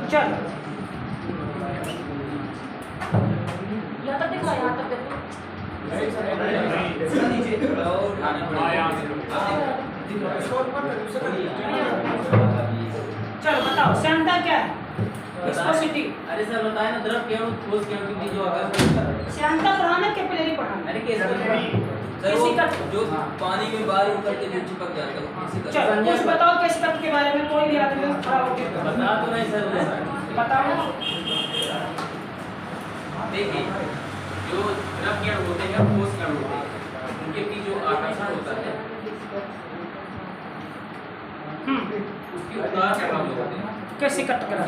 चल यहाँ तक देखो, यहाँ तक देखो। चलो बताओ श्यामता क्या है? विस्कोसिटी। अरे सर बताए ना, द्रव केवल ठोस केवल की जो आकाश श्यामता पढ़ाना कैपिलरी पढ़ाना? अरे कैसे जो पानी में बाहर उतर के जो चिपक जाता है। चलो कुछ बताओ केस कट के बारे में, कोई भी आदमी खड़ा होकर बता तो नहीं सर, बताओ। देखिए जो द्रव कण होते हैं ठोस कण होते हैं, उनके बीच जो आकर्षण होता है उसकी उतार चढ़ाव होते हैं। कैसे कट करा?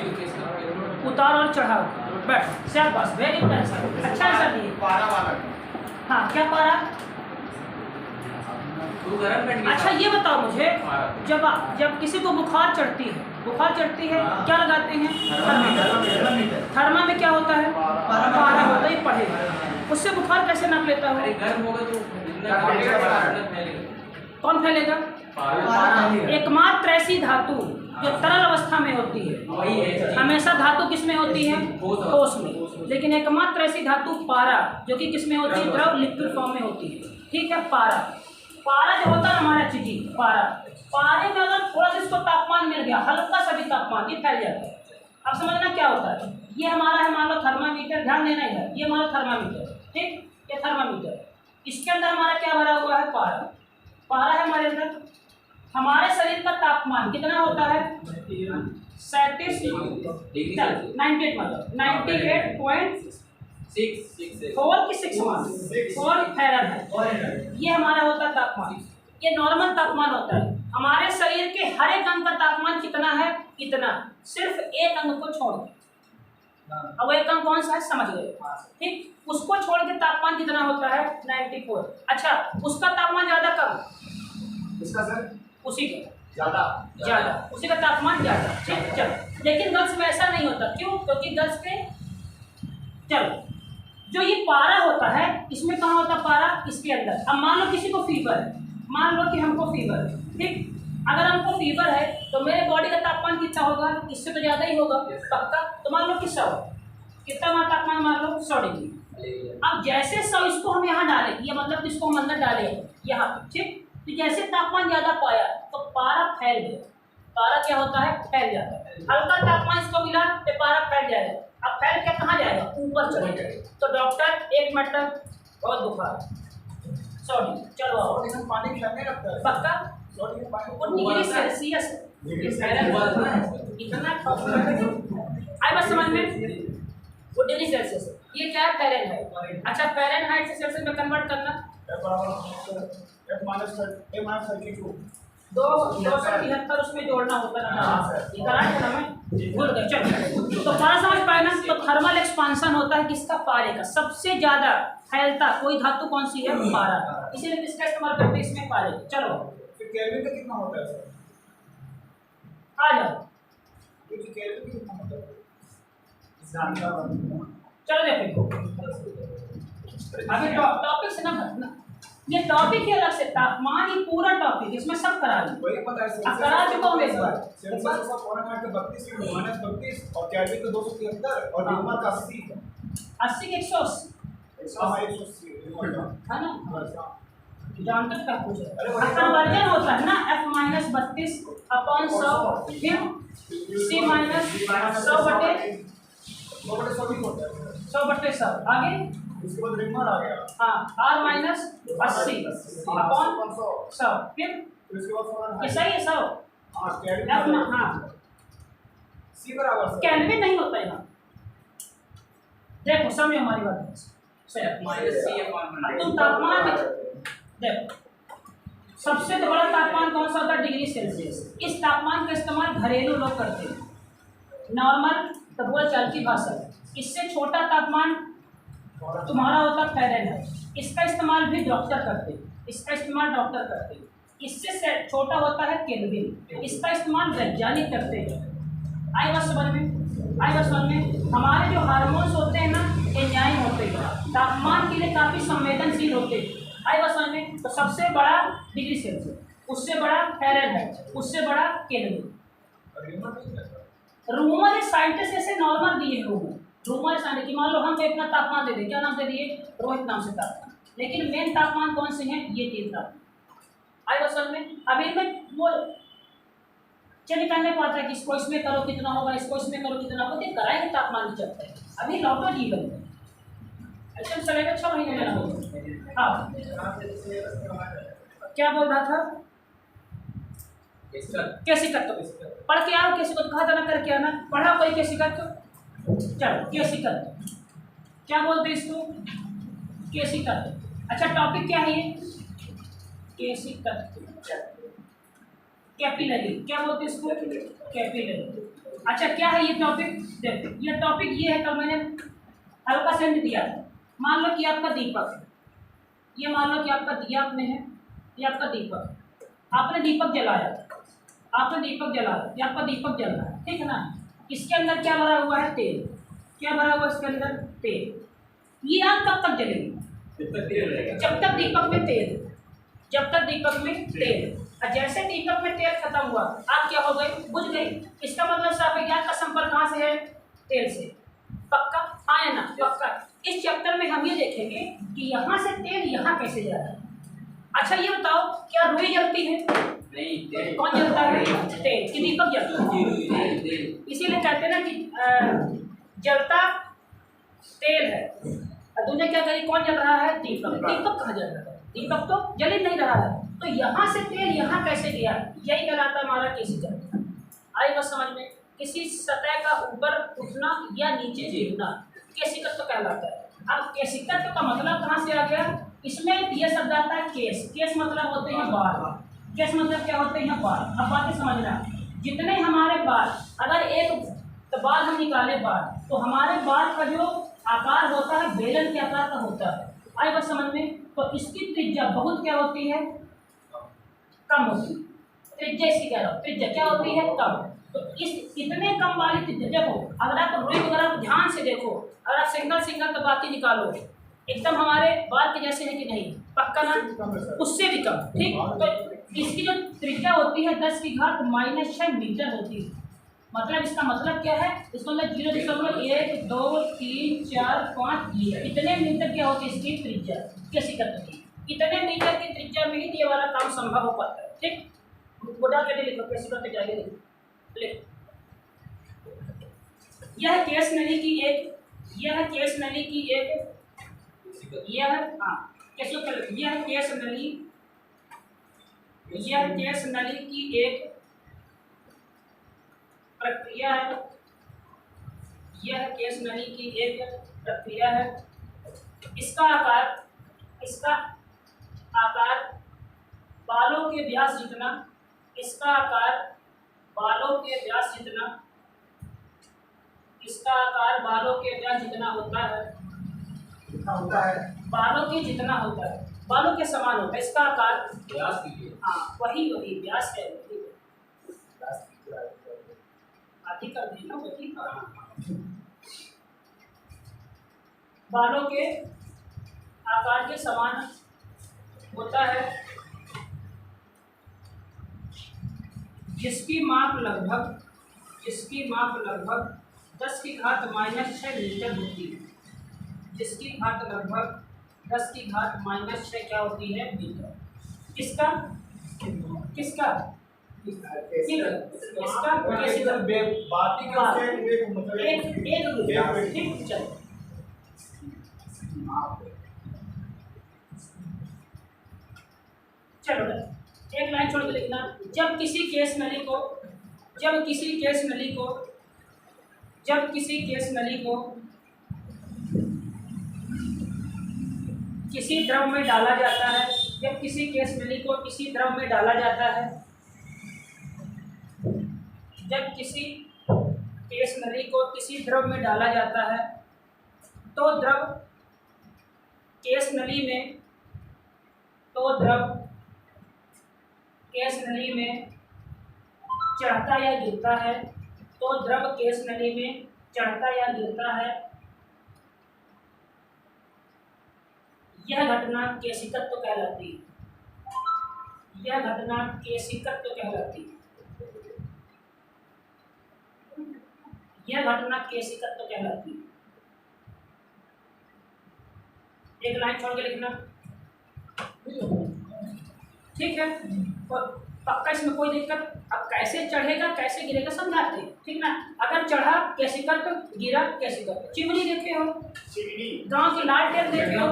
उतार और चढ़ाव। बैठ शाबाश, वेरी गुड आंसर, अच्छा आंसर दिए। पारा वाला। हाँ क्या पारा? अच्छा ये बताओ मुझे, जब किसी को बुखार चढ़ती है क्या लगाते हैं? थर्मामीटर। थर्मा में क्या होता है? पारा होता ही पढ़ेगा। उससे बुखार कैसे नाप लेता हो? गर्म होगा तो कौन फैलेगा? एकमात्र ऐसी धातु जो तरल अवस्था में होती है, हमेशा धातु किस में होती है? ठोस में। लेकिन एकमात्र ऐसी धातु पारा जो कि किस में होती है? द्रव लिक्विड फॉर्म में होती है। ठीक है, पारा जो होता है हमारा चीज़ी पारे में अगर थोड़ा सा इसको तापमान मिल गया, हल्का सा भी तापमान, ये फैल जाता है। अब समझना क्या होता है, ये हमारा है मान लो थर्मामीटर, ध्यान देना है, ये हमारा थर्मामीटर, ठीक, ये थर्मामीटर, इसके अंदर हमारा क्या भरा हुआ है? पारा है हमारे अंदर। हमारे शरीर का तापमान कितना होता है? 98 मतलब 98.4 फ़ारेनहाइट, ये हमारा होता है तापमान। ये नॉर्मल तापमान होता है। हमारे शरीर के हर एक अंग का तापमान कितना है? इतना, सिर्फ एक अंग को छोड़ के। अब एक अंग कौन सा है समझ गए, ठीक, उसको छोड़ के तापमान कितना होता है? 94। अच्छा उसका तापमान ज्यादा कब? इसका सर उसी का ज्यादा, उसी का तापमान ज्यादा, ठीक। चलो लेकिन गर्ल्स में ऐसा नहीं होता, क्यों? क्योंकि गर्ल्स के, चलो जो ये पारा होता है इसमें कहाँ होता है पारा? इसके अंदर। अब मान लो किसी को फीवर है, मान लो कि हमको फीवर है, ठीक, अगर हमको फीवर है तो मेरे बॉडी का तापमान कितना होगा? इससे तो ज़्यादा ही होगा पक्का। तो मान लो कि 100, कितना हमारा तापमान? मान लो 100 डिग्री। अब जैसे 100 इसको हम यहाँ डालें, ये मतलब इसको हम अंदर डालें यहाँ, ठीक, तो जैसे तापमान ज़्यादा पाया तो पारा फैल गया। पारा क्या होता है? फैल जाता है। हल्का तापमान इसको मिला तो पारा फैल जाएगा। अब फैल के कहाँ जाएगा? ऊपर चले जाएगा। तो डॉक्टर 1 मिनट तक बहुत बुखार, सॉरी चलो पानी में लगने लगता है पक्का। वो डिग्री सेल्सियस इतना आई बस समझ में, वो डिग्री सेल्सियस, ये क्या है? फ़ारेनहाइट। अच्छा फ़ारेनहाइट से सेल्सियस में कन्वर्ट करना, 273 उसमें जोड़ना होता है ना, ये कराए थे ना मैं भूल गया। चलो तो पारा समझ पाए ना। तो थर्मल एक्सपांशन होता है किसका? पारे का। सबसे ज्यादा फैलता कोई धातु कौन सी है? पारा। इसीलिए किसका इस्तेमाल करते हैं इसमें? पारे। चलो फिर केल्विन का कितना होता है सर? आ जाओ, केल्विन कितना होता है? चलो देखो अभी टॉपिक से ना भटना, ये टॉपिक ही अलग से, तापमान ही पूरा टॉपिक, इसमें सब करा ली। वही पता है सर, करा चुका हूँ एक बार। सेल्सियस का फ़ारेनहाइट का 32 -32 और केल्विन का 273 और न्यूटन का 80 है। 80 के 180 है ना, जानते क्या पूछ रहे? कन्वर्जन होता है ना, F-32/100 फिर C-100/100 आगे उसके बाद रिमर आ गया, हाँ, R-80/100 फिर उसके बाद ये सही है 100। हाँ केल्विन, हाँ C बराबर सर केल्विन नहीं होता यहाँ, देखो समझो हमारी बात। तुम तापमान देखो, सबसे तो बड़ा तापमान कौन सा होता है? Degree Celsius. इस तापमान का इस्तेमाल घरेलू लोग करते हैं, नॉर्मल तो बोल चाल की भाषा। इससे छोटा तापमान तुम्हारा होता है फ़ारेनहाइट, इसका इस्तेमाल भी डॉक्टर करते हैं, इसका इस्तेमाल डॉक्टर करते हैं। इससे छोटा होता है केल्विन, इसका इस्तेमाल वैज्ञानिक करते हैं। आई बात समझ में? हमारे जो हार्मोन्स होते हैं ना, एंजाइम होते हैं, तापमान के लिए काफ़ी संवेदनशील होते हैं। आई बात समझ में? तो सबसे बड़ा डिग्री सेल्सियस, उससे बड़ा फ़ारेनहाइट, उससे बड़ा केल्विन। रूमर साइंटिस्ट ऐसे नॉर्मल दिए रूमर साइंटिस्ट की मान लो हम इतना तापमान दे दें, क्या नाम दे दिए, रोहित नाम से तापमान, लेकिन मेन तापमान कौन से हैं, ये 3 तापमान आए बस में। अब इनमें वो चलिए कहने को आता है कि इसको इसमें करो कितना होगा, इसको इसमें करो कितना होगा, तो कराएंगे तापमान की चलता है। अभी लॉटो जीवन अच्छा चलेगा 6 महीने में होगा। हाँ क्या बोल रहा था, कैसी कर तो पढ़ के आओ, कैसी को कहा था ना करके आना, पढ़ा कोई कैसी कर तो चलो कैसी कर तो क्या बोलते इसको, कैसी कर तो। अच्छा टॉपिक क्या है ये, कैसी कर कैपिलरी, क्या बोलते हैं इसको, कैपिलरी। अच्छा क्या है ये टॉपिक, देखो ये टॉपिक ये है, कल मैंने हल्का सेंड दिया था। मान लो कि आपका दीपक है, ये मान लो कि आपका दिया आपने है, ये आपका दीपक, आपने दीपक जलाया, आपने दीपक जलाया, ये आपका दीपक जल रहा है, ठीक है ना। इसके अंदर क्या भरा हुआ है, तेल, क्या भरा हुआ है इसके अंदर, तेल। ये आग कब तक जलेगी, जब तक दीपक में तेल, जब तक दीपक में तेल। और जैसे दीपक में तेल खत्म हुआ, आग क्या हो गई, बुझ गई। इसका मतलब साहब विज्ञान का संपर्क कहाँ से है, तेल से, पक्का हाँ है ना, पक्का। इस चैप्टर में हम ये देखेंगे कि यहाँ से तेल यहाँ कैसे जा रहा है। अच्छा ये बताओ क्या रुई जलती है, नहीं, कौन जलता है, तेल, कि दीपक जलता है। इसीलिए कहते हैं ना कि जलता तेल है, और दूसरे क्या करी, कौन जल रहा है, दीपक। दीपक कहाँ जल रहा है, दीपक तो जल ही नहीं रहा है, तो यहाँ से तेल यहाँ कैसे गया, यही कहलाता है हमारा केशिका। आई बस समझ में, किसी सतह का ऊपर उठना या नीचे गिरना केशिका तो कहलाता है। अब केशिका का मतलब कहाँ से आ गया, इसमें यह शब्द आता है केस, केस मतलब होते हैं बाल, केस मतलब क्या होते हैं, बाल। अब बातें समझना, जितने हमारे बाल, अगर एक तो बाल हम निकाले बाल, तो हमारे बाल का जो आकार होता है बेलन के आकार का होता है। आई बस समझ में, तो इसकी त्रिज्या बहुत क्या होती है, कम होती है। त्रिज्या इसकी कह रहा हूँ, त्रिज्या क्या होती है, कम। तो इस इतने कम वाली त्रिज्या, देखो अगर आप रुई वगैरह ध्यान से देखो, अगर आप सिंगल सिंगल तो बाकी निकालो, एकदम हमारे बाल के जैसे है कि नहीं, पक्का ना, उससे भी कम, ठीक। तो इसकी जो त्रिज्या होती है 10⁻⁻⁶ मीटर होती है। मतलब इसका मतलब क्या है, इसका मतलब 0.1 2 3 4 5 इतने मीटर क्या होती है इसकी त्रिज्या, कैसी करती है, इतने मीटर की त्रिज्या में ही ये वाला काम संभव हो पाता है, ठीक। गोडा के लिखो, कैसे करते जाएंगे, लिखो। यह केस नली की एक, यह केस नली की एक, यह हाँ कैसे कर, यह केस नली, यह केस नली की एक प्रक्रिया है, यह केस नली की एक प्रक्रिया है। इसका आकार बालों के व्यास जितना, इसका आकार बालों के व्यास जितना, इसका आकार बालों के व्यास जितना होता है, बालों के जितना होता है, बालों के समान होता है इसका आकार, व्यास की, हाँ वही व्यास है, आदि कर देना वही, बालों के आकार के समान होता है, जिसकी माप लगभग 10⁻⁻⁶ मीटर होती है, जिसकी घात लगभग 10⁻⁻⁶ क्या होती है, मीटर। किसका किसका इसका ठीक। चलो चलो एक लाइन छोड़ के लिखना, जब किसी केस नली को किसी द्रव में डाला जाता है, जब किसी केस नली को किसी द्रव में डाला जाता है, जब किसी केस नली को किसी द्रव में डाला जाता है, तो द्रव केस नली में चढ़ता या गिरता है, तो द्रव केस नली में चढ़ता या गिरता है। यह घटना केशिकत्व कहलाती है, यह घटना केशिकत्व कहलाती है। यह घटना केसी तत्व कहलाती है। एक लाइन छोड़ के लिखना, ठीक है। तो पक्का इसमें कोई दिक्कत। अब कैसे चढ़ेगा कैसे गिरेगा समझाते हैं, ठीक ना। अगर चढ़ा कैसे कर, गिरा कैसे कर। चिमनी देखे हो, गांव की लालटेन देखे हो,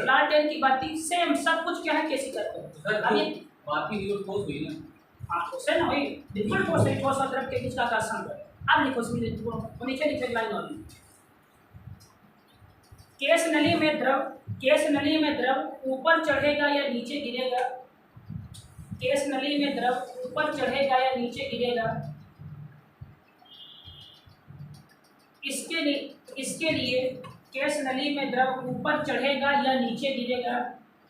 लालटेन की बाती, सेम सब कुछ क्या है कैसे करते। अब ये बाकी ठोस हुई ना, हाँ ठोस है ना, वही बिल्कुल ठोस है। ठोस और द्रव के बीच का आकर्षण है। अब लिखो इसमें नीचे लिखे लाइन वाली, केस नली में द्रव, केस नली में द्रव ऊपर चढ़ेगा या नीचे गिरेगा। केस नली में द्रव ऊपर चढ़ेगा या नीचे गिरेगा, इसके लिए केस नली में द्रव ऊपर चढ़ेगा या नीचे गिरेगा,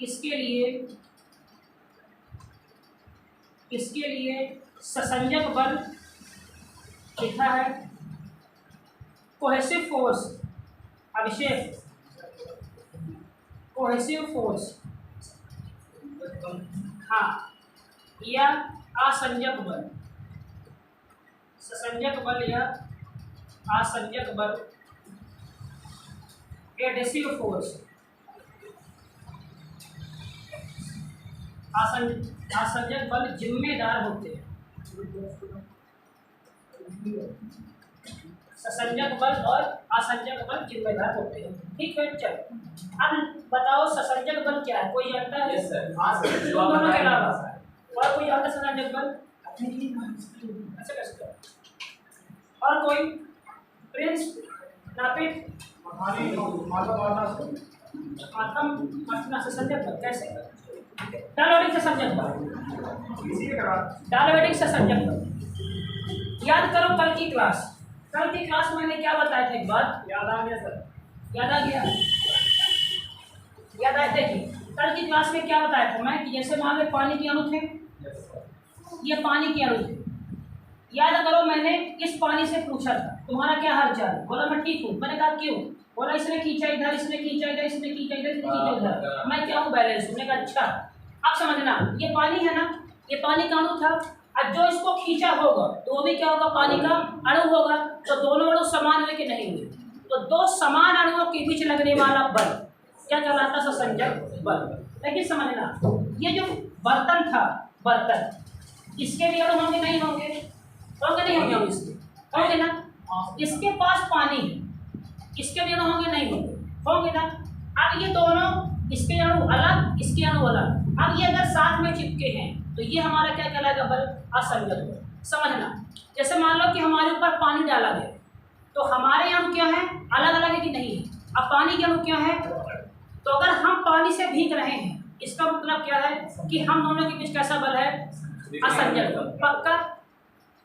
इसके लिए ससंजक बल लिखा है। कोहेसिव फोर्स, अभिषेक, कोहेसिव फोर्स, हाँ, या असंजक बल, ससंजक बल या असंजक बल, एडहेसिव फोर्स, असंजक बल जिम्मेदार होते हैं। ससंजक बल और असंजक बल जिम्मेदार होते हैं, ठीक है। चलो अब बताओ ससंजक बल क्या है, कोई जानता है? दोनों के अलावा और कोई जानता है ससंजक बल? अच्छा कैसे, और कोई? प्रिंस, नापित, मातम, मसना, ससंजक बल कैसे? डायलेक्ट्रिक ससंजक बल, डायलेक्ट्रिक ससंजक बल। याद करो कल की क्लास मैंने क्या बताया था, एक बात याद आ गया सर? याद आ गया? याद आया? देखिए कल की क्लास में क्या बताया था मैं कि जैसे मान लो पानी के अणु थे, ये पानी के अणु थे। याद करो मैंने इस पानी से पूछा था तुम्हारा क्या हाल चाल, बोला मैं ठीक हूँ। मैंने कहा क्यों? बोला इसने खींचा इधर, इसने खींचा इधर, इसने खींचा इधर, इसने खींचा इधर, मैं क्या हूँ बैलेंस। मैंने कहा अच्छा। अब समझना, ये पानी है ना, ये पानी का अणु था। अब जो इसको खींचा होगा तो वो भी क्या होगा, पानी का अणु होगा। तो दोनों अणु समान हुए कि नहीं हुए? तो दो समान अणुओं के बीच लगने वाला बल क्या कहलाता? ससंजक बल। लेकिन समझना, ये जो बर्तन था, बर्तन, इसके भी अणु होंगे नहीं होंगे? होंगे नहीं होंगे? इसके होंगे ना। इसके पास पानी है, इसके भी अणु होंगे नहीं होंगे? होंगे ना। अब ये दोनों, इसके अणु अलग, इसके अणु अलग, अब ये अगर साथ में चिपके हैं तो ये हमारा क्या कहलाएगा? बल, असंजक बल। समझना, जैसे मान लो कि हमारे ऊपर पानी डाला गया तो हमारे अणु क्या है? अलग अलग है कि नहीं है? अब पानी के अणु क्या है? तो अगर हम पानी से भीग रहे हैं इसका मतलब क्या है कि हम दोनों के बीच कैसा बल है? असंजक बल। पक्का?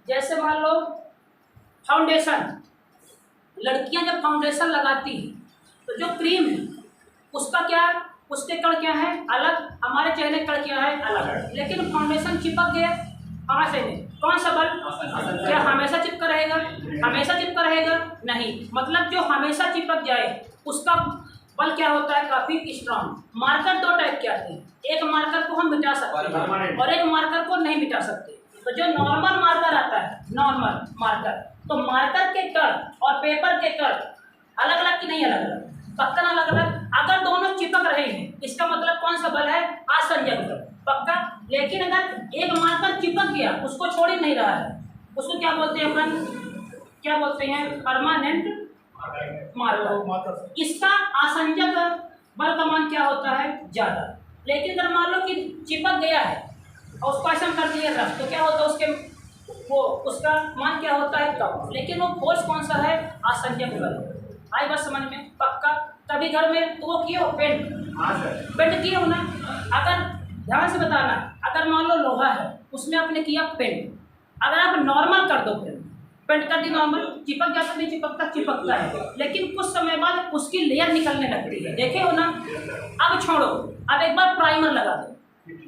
जैसे मान लो फाउंडेशन, लड़कियां जब फाउंडेशन लगाती हैं तो जो क्रीम है उसका क्या, उसके कण क्या है? अलग। हमारे चेहरे कण क्या है? अलग। लेकिन फाउंडेशन चिपक गया हमारे में, कौन सा बल? क्या हमेशा चिपका रहेगा? हमेशा चिपका रहेगा नहीं। मतलब जो हमेशा चिपक जाए उसका बल क्या होता है? काफी स्ट्रांग। मार्कर दो टाइप के आते हैं, एक मार्कर को हम मिटा सकते हैं और एक मार्कर को नहीं मिटा सकते। तो जो नॉर्मल मार्कर आता है, नॉर्मल मार्कर, तो मार्कर के कण और पेपर के कण अलग अलग कि नहीं अलग अलग? पक्का ना अलग अलग। अगर दोनों चिपक रहे हैं इसका मतलब कौन सा बल है? असंजक बल। पक्का? लेकिन अगर एक मार्कर चिपक गया, उसको छोड़ ही नहीं रहा है, उसको क्या बोलते हैं अपन? क्या बोलते हैं? Permanent marker. इसका असंजक बल का मान क्या होता है? ज्यादा। लेकिन अगर मान लो कि चिपक गया है और उसको ऐसा कर दिया रफ, तो क्या होता है? उसके वो उसका मान क्या होता है? कम। लेकिन वो फोर्स कौन सा है? असंजक बल। आई बात समझ में? पक्का? कभी घर में तो वो किए हो पेंट? पेंट किए हो ना। अगर ध्यान से बताना, अगर मान लो लोहा है उसमें आपने किया पेंट, अगर आप नॉर्मल कर दो, पेंट कर दी नॉर्मल, चिपक जाता नहीं चिपकता? चिपकता है, लेकिन कुछ समय बाद उसकी लेयर निकलने लगती है, देखे हो ना। अब छोड़ो, अब एक बार प्राइमर लगा दो,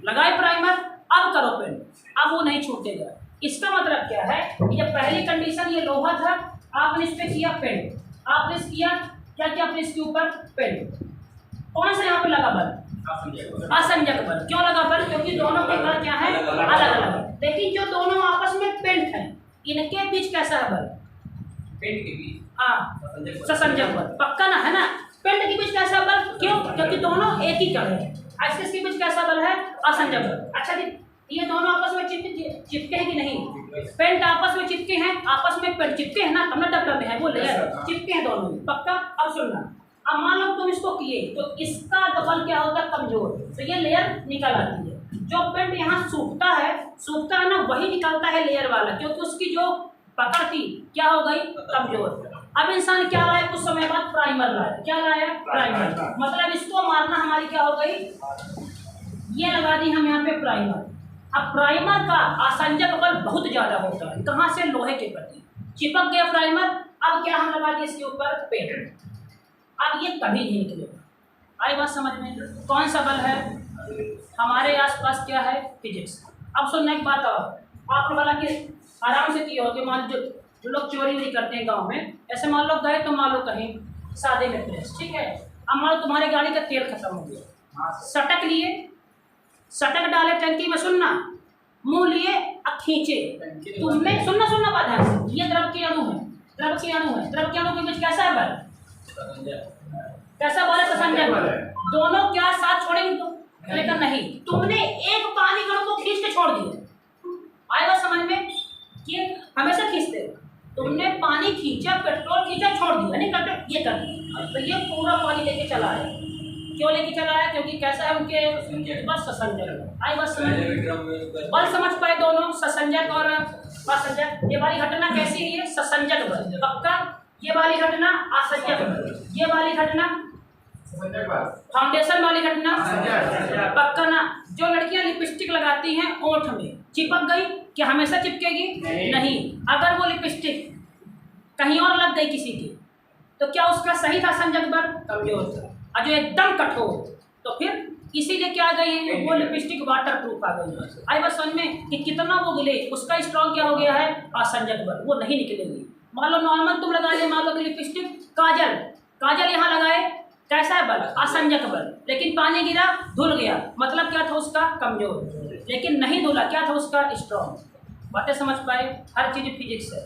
लगाए प्राइमर, अब करो पेंट, अब वो नहीं छूटेगा। इसका मतलब क्या है? ये पहली कंडीशन ये लोहा था, आपने इस पर किया पेंट, आपने किया क्या किया? आपने इसके ऊपर पेंट, कौन सा यहाँ पे लगा बल? असंजक बल। क्यों लगा बल? क्योंकि दोनों के कण क्या है? अलग अलग है। लेकिन जो दोनों आपस में पेंट है, इनके बीच कैसा है बल? पेंट के बीच हाँ ससंजक ससंजक बल पक्का ना, है ना। पेंट के बीच कैसा बल, क्यों? क्योंकि दोनों एक ही कण है। एक्सिस के बीच कैसा बल है? असंजक बल। अच्छा जी, ये दोनों आपस में चिपके हैं कि नहीं? पेंट आपस में चिपके हैं, आपस में पेंट चिपके हैं ना, तब ना डबल में है वो लेयर चिपके हैं दोनों में, पक्का। अब सुनना, अब मान लो तुम इसको किए तो इसका डबल क्या होता है? कमजोर, तो ये लेयर निकल आती है। जो पेंट यहाँ सूखता है ना, वही निकलता है लेयर वाला, क्योंकि उसकी जो पकड़ थी क्या हो गई? कमजोर। अब इंसान क्या लाया? कुछ समय बाद प्राइमर लाया। क्या लाया? प्राइमर। मतलब इसको मारना हमारी क्या हो गई? ये लगा दी हम यहाँ पे प्राइमर। अब प्राइमर का आसंजक बल बहुत ज्यादा होता है, कहाँ से? लोहे के प्रति। चिपक गया प्राइमर, अब क्या हम लगा दिए इसके ऊपर? पेंट। अब ये कभी नहीं निकलेगा। आई बात समझ में? कौन सा बल है? हमारे आसपास क्या है? फिजिक्स। अब सुनना एक बात और, आप लोग हालांकि आराम से किए होगे। मान जो लोग चोरी वोरी करते हैं गांव में, ऐसे मान लो गए तो मान लो कहीं सादे में प्रेस, ठीक है। अब मान लो तुम्हारी गाड़ी का तेल खत्म हो गया, सटक लिए, सटक डाले टंकी में, सुनना, मुंह लिए अब खींचे, तुमने सुनना बात है, ये द्रव के अणु है, द्रव के अणु के बीच कैसा है बल? कैसा बल है? ससंजक बल। दोनों क्या साथ छोड़ेंगे? तो लेकिन नहीं, तुमने एक पानी कण को खींच के छोड़ दिया। आएगा समझ में कि हमेशा खींचते, तुमने पानी खींचा, पेट्रोल खींचा, छोड़ दिया, नहीं करते, ये कर दिया। तो ये पूरा पानी लेके चला है। क्यों लेके चला है? क्योंकि कैसा है उनके बस ससंजक। आई बस समझ, बल समझ पाए दोनों, ससंजक और असंजक। ये वाली घटना कैसी है? ससंजक बल, पक्का। ये वाली घटना असंजक बल, ये वाली घटना फाउंडेशन वाली घटना पक्का ना। जो लड़कियां लिपस्टिक लगाती हैं ओंठ में, चिपक गई क्या? हमेशा चिपकेगी? नहीं। अगर वो लिपस्टिक कहीं और लग गई किसी की, तो क्या उसका सही था संजक बल? कमजोर था। और जो एकदम कठोर, तो फिर इसीलिए क्या आ गई है? वो लिपस्टिक वाटर प्रूफ आ गई है। आई बस समझ में कि कितना वो गिले, उसका स्ट्रॉन्ग क्या हो गया है? असंजक बल, वो नहीं निकलेगी। मान लो नॉर्मल तुम लगा ले, मान लो कि लिपस्टिक, काजल यहाँ लगाए, कैसा है बल? असंजक बल। लेकिन पानी गिरा, धुल गया, मतलब क्या था उसका? कमजोर। लेकिन नहीं धुला, क्या था उसका? स्ट्रॉन्ग। बातें समझ पाए? हर चीज़ फिजिक्स है।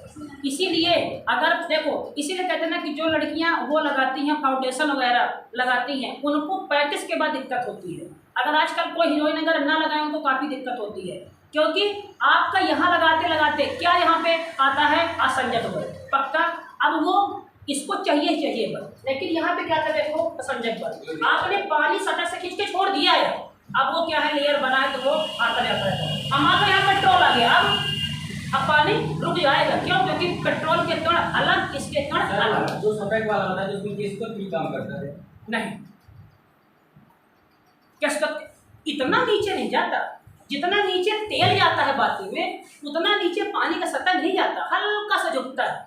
इसीलिए अगर देखो, इसीलिए कहते हैं ना कि जो लड़कियां वो लगाती हैं फाउंडेशन वगैरह लगाती हैं, उनको प्रैक्टिस के बाद दिक्कत होती है। अगर आजकल कोई हीरोइन अगर ना लगाए तो काफ़ी दिक्कत होती है, क्योंकि आपका यहाँ लगाते लगाते क्या यहाँ पे आता है? असंजक बल, पक्का। अब वो इसको चाहिए बल, लेकिन यहाँ पे क्या था? देखो असंजक बल। आपने पानी सटक से खींच के छोड़ दिया है, अब वो क्या है? लेयर बनाए तो वो आता जाता है। हमारे यहाँ पेट्रोल आ गया, अब पानी रुक जाएगा। क्यों? क्योंकि पेट्रोल के कण अलग, इसके कण अलग। जो सफेद वाला होता है जिसमें गैस का भी काम करता है, नहीं, गैस का इतना नीचे नहीं जाता। जितना नीचे तेल जाता है बाती में, उतना नीचे पानी का सतह नहीं जाता, हल्का सा झुकता है।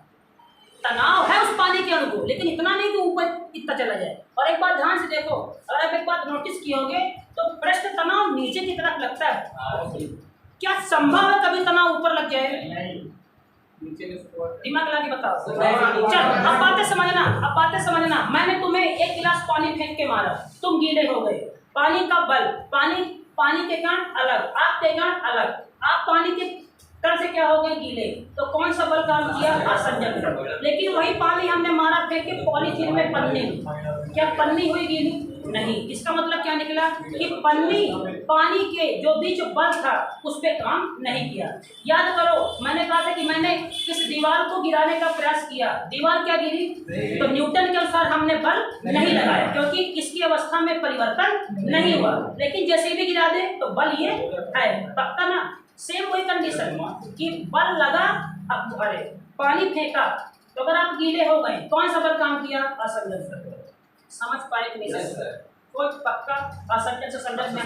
तनाव है उस पानी के अणु को, लेकिन इतना नहीं कि ऊपर इतना चला जाए। और एक बात ध्यान से देखो, अगर आप एक बात नोटिस किए होंगे तो पृष्ठ तनाव नीचे की तरफ लगता है। क्या संभव है कभी तनाव ऊपर लग जाए? दिमाग लगा के बताओ। चल अब बातें समझना। मैंने तुम्हें एक गिलास पानी फेंक के मारा, तुम गीले हो गए। पानी का बल, पानी के कण अलग, आप के कण अलग, आप पानी के कण से क्या हो गए? गीले। तो कौन सा बल काम किया? असंजक बल। लेकिन वही पानी हमने मारा फेंक के पॉलीथीन में, पन्नी में, क्या पन्नी हुई गीली? नहीं। इसका मतलब क्या निकला कि पन्नी पानी के जो बीच बल था उस पर काम नहीं किया। याद करो, मैंने कहा था कि मैंने इस दीवार को गिराने का प्रयास किया, दीवार क्या गिरी? तो न्यूटन के अनुसार हमने बल नहीं लगाया, क्योंकि इसकी अवस्था में परिवर्तन नहीं हुआ। लेकिन जैसे भी गिरा दे तो बल ये है, पक्का ना। सेम वही कंडीशन कि बल लगा, अब अरे पानी फेंका, तो अगर आप गीले हो गए, कौन सा बल काम किया? असंजक बल। समझ पाए कि नहीं? कोई पक्का असंजक से संजक में